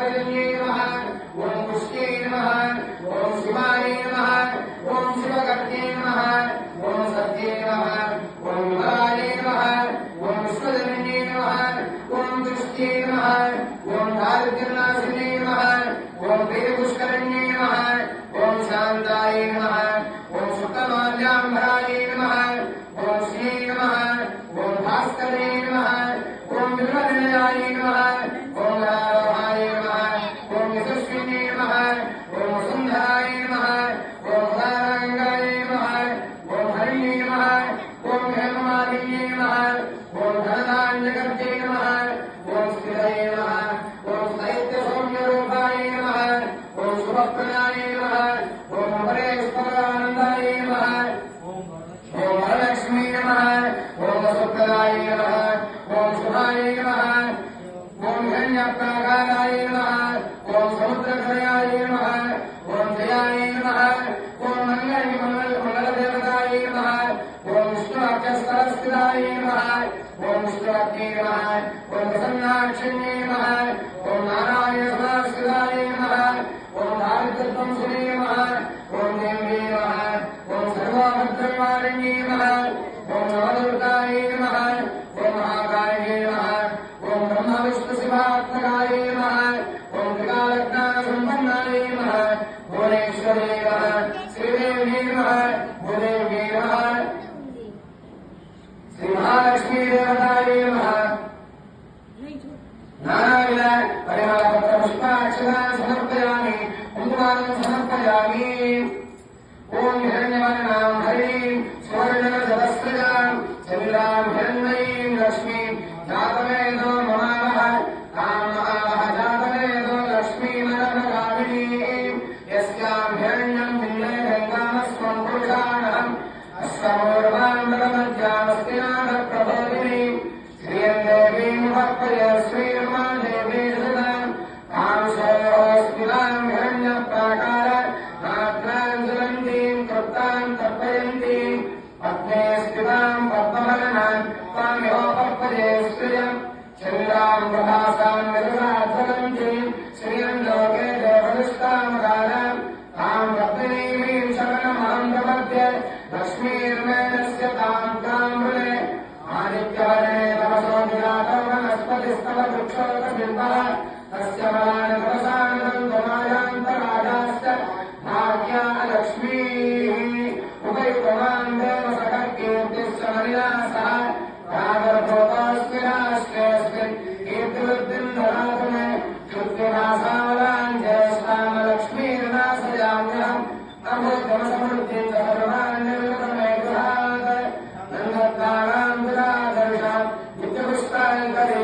काकजन्ये नमः ओम पुष्टे नमः ओम शिवाय नमः ओम शिवकर्ते नमः ओम सत्ये नमः ओम विमलाय नमः ओम विश्वजनन्ये नमः ओम दृष्टे नमः ओम दारिद्र्यनाशिने नमः ओम प्रियपुष्करण्ये नमः ओम शान्ताय नमः ओम शुक्लमाल्याम्बराय नमः ओम श्री नमः ओम भास्करे नमः ओम निर्मलयाय नमः ओम राधाय नमः ओम यशस्विने नमः ओम सुंदराय नमः ओम सारंगाय नमः ओम हरिणे नमः ओम हेममालिन्ये नमः ओम धनधान्यकर्ते नमः ओम स्थिरये नमः ओम साहित्य सौम्यरूपाय नमः ओम शुभप्रदाय नमः ओम परेश्वरानन्दाय नमः ओम वरलक्ष्मी नमः ओम सुप्रदाय नमः ओम शुभाय नमः ओम हिरण्यप्राकाराय नमः ओम समुद्रकरयाय नमः ओम जयाय नमः ओम मंगलदेवताय नमः ओम विष्णुअक्षरस्थिताय नमः ओम विष्णुवत्ये नमः ओम प्रसन्नाक्षिण्ये नमः ओम नारायणसमाश्रिताय नमः ओम दारिद्र्यध्वंसिने नमः ओम देव्ये नमः ओम सर्वभद्रवारिण्ये नमः ओम नवदुर्गाय नमः ओम महाकाये नमः ओम ब्रह्म विष्णु शिवात्मकाय नमः ओम त्रिकालज्ञानसम्पन्नाय नमः भुवनेश्वरे नमः श्रीदेव्ये नमः भूदेव्ये नमः श्री महालक्ष्मी देवताय नमः नानाविध परिमलपत्रपुष्पाक्षतान् समर्पयामि कुङ्कुमान् समर्पयामि ओम हिरण्यवर्णां हरिणीं सुवर्णरजतस्रजां चन्द्रां हिरण्मयीं लक्ष्मीं जातवेदो ममावः तां महावः जातवेदो लक्ष्मीमनघामिनीं यस्यां हिरण्यं बिन्ने गङ्गामस्त्वं पुरुषाणहम् अष्टमोर्वान्मदमध्यामस्ति नाथप्रबोधिनीं श्रियं देवीं वर्पय श्रीर्मादेवी सुतां तां सोऽस्मितां हिरण्यप्राकार नात्रां ज्वलन्तीं तृप्तां तर्पयन्तीं पद्मे स्थितां पद्मवदनां त्वामिहोपर्पये श्रियं चन्द्रां प्रभासां विदुराज्वलन्तीं श्रियं लोके देवदुष्टामकारां तां पद्मिनीमीं शरणमहं प्रपद्ये लक्ष्मीर्मेणस्य तां तां मृणे आदित्यवर्णे तपसो विरातो वनस्पतिस्तव वृक्षोकबिम्बः तस्य फलानि तपसानन्दं त्वमायान्तराजाश्च भाग्या लक्ष्मीः उपयुक्तवान् देवसखकीर्तिश्च मणिनासः रागर्भोतोऽस्मि राष्ट्रेऽस्मिन् कीर्तिवृद्धिं ददातु मे कृत्तिमासावलां ज्येष्ठां लक्ष्मीर्नाशयाम्यहम् अभूतमसमृद्धिं सर्वान् निर्गतमे गृहात् नन्दत्तानां दुरादर्शां नित्यपुष्पाङ्करे